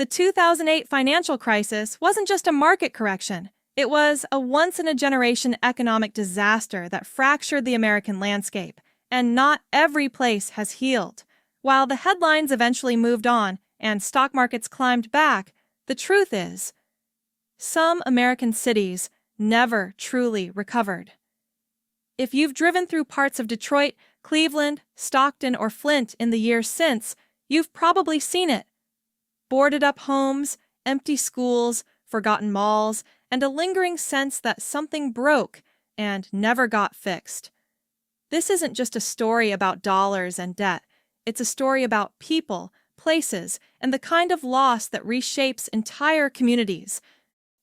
The 2008 financial crisis wasn't just a market correction. It was a once-in-a-generation economic disaster that fractured the American landscape, and not every place has healed. While the headlines eventually moved on and stock markets climbed back, the truth is, some American cities never truly recovered. If you've driven through parts of Detroit, Cleveland, Stockton, or Flint in the years since, you've probably seen it. Boarded-up homes, empty schools, forgotten malls, and a lingering sense that something broke and never got fixed. This isn't just a story about dollars and debt. It's a story about people, places, and the kind of loss that reshapes entire communities.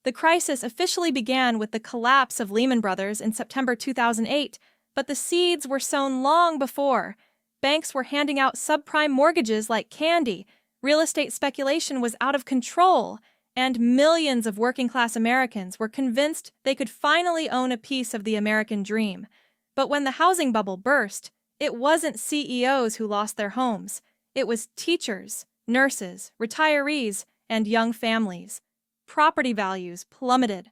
The crisis officially began with the collapse of Lehman Brothers in September 2008, but the seeds were sown long before. Banks were handing out subprime mortgages like candy, real estate speculation was out of control, and millions of working-class Americans were convinced they could finally own a piece of the American dream. But when the housing bubble burst, it wasn't CEOs who lost their homes. It was teachers, nurses, retirees, and young families. Property values plummeted.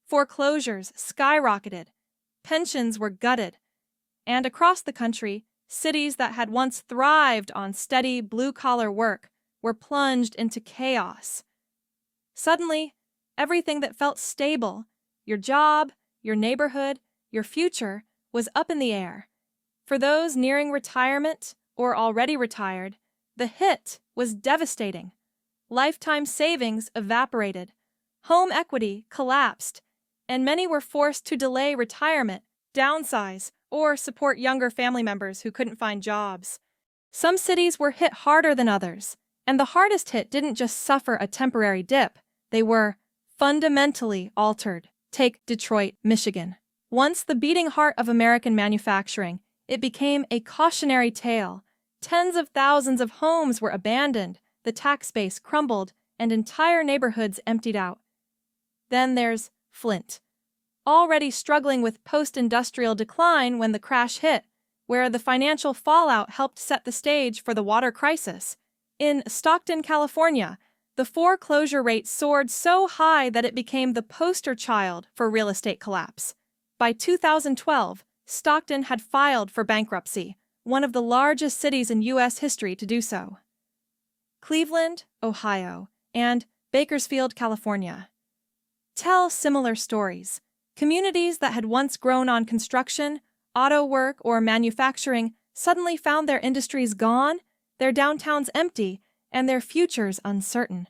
Foreclosures skyrocketed. Pensions were gutted. And across the country, cities that had once thrived on steady blue-collar work were plunged into chaos. Suddenly, everything that felt stable, your job, your neighborhood, your future, was up in the air. For those nearing retirement or already retired, the hit was devastating. Lifetime savings evaporated. Home equity collapsed, and many were forced to delay retirement, downsize, or support younger family members who couldn't find jobs. Some cities were hit harder than others, and the hardest hit didn't just suffer a temporary dip. They were fundamentally altered. Take Detroit, Michigan. Once the beating heart of American manufacturing, it became a cautionary tale. Tens of thousands of homes were abandoned, the tax base crumbled, and entire neighborhoods emptied out. Then there's Flint, already struggling with post-industrial decline when the crash hit, where the financial fallout helped set the stage for the water crisis. In Stockton, California, the foreclosure rate soared so high that it became the poster child for real estate collapse. By 2012, Stockton had filed for bankruptcy, one of the largest cities in U.S. history to do so. Cleveland, Ohio, and Bakersfield, California tell similar stories. Communities that had once grown on construction, auto work, or manufacturing suddenly found their industries gone, their downtowns empty, and their futures uncertain.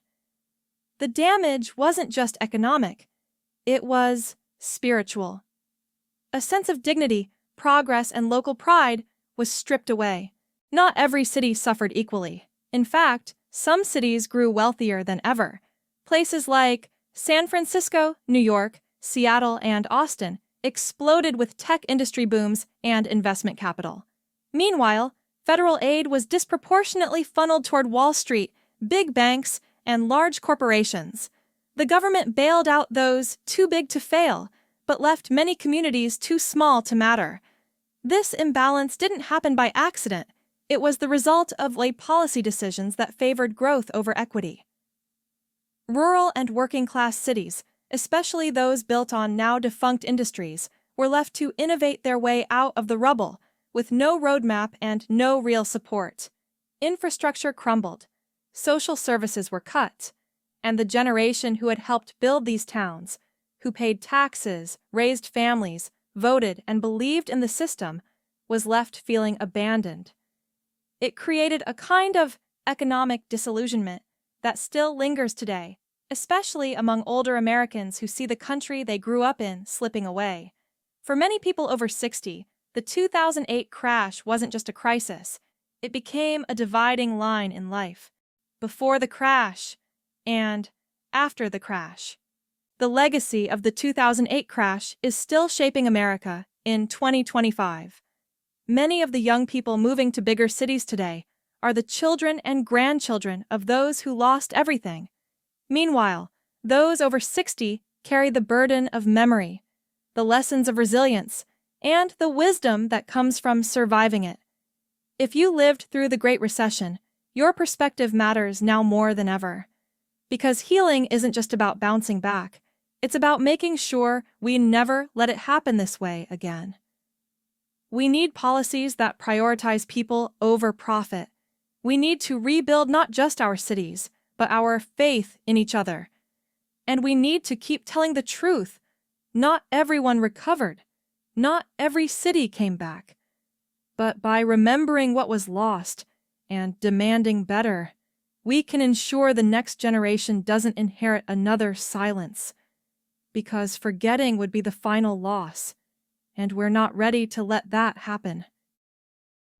The damage wasn't just economic, it was spiritual. A sense of dignity, progress, and local pride was stripped away. Not every city suffered equally. In fact, some cities grew wealthier than ever. Places like San Francisco, New York, Seattle, and Austin exploded with tech industry booms and investment capital. Meanwhile, federal aid was disproportionately funneled toward Wall Street, big banks, and large corporations. The government bailed out those too big to fail, but left many communities too small to matter. This imbalance didn't happen by accident. It was the result of late policy decisions that favored growth over equity. Rural and working-class cities, especially those built on now-defunct industries, were left to innovate their way out of the rubble, with no roadmap and no real support. Infrastructure crumbled, social services were cut, and the generation who had helped build these towns, who paid taxes, raised families, voted, and believed in the system, was left feeling abandoned. It created a kind of economic disillusionment that still lingers today, especially among older Americans who see the country they grew up in slipping away. For many people over 60, the 2008 crash wasn't just a crisis, it became a dividing line in life. Before the crash and after the crash. The legacy of the 2008 crash is still shaping America in 2025. Many of the young people moving to bigger cities today are the children and grandchildren of those who lost everything. Meanwhile, those over 60 carry the burden of memory, the lessons of resilience, and the wisdom that comes from surviving it. If you lived through the Great Recession, your perspective matters now more than ever. Because healing isn't just about bouncing back. It's about making sure we never let it happen this way again. We need policies that prioritize people over profit. We need to rebuild not just our cities, but our faith in each other. And we need to keep telling the truth. Not everyone recovered. Not every city came back. But by remembering what was lost and demanding better, we can ensure the next generation doesn't inherit another silence. Because forgetting would be the final loss, and we're not ready to let that happen.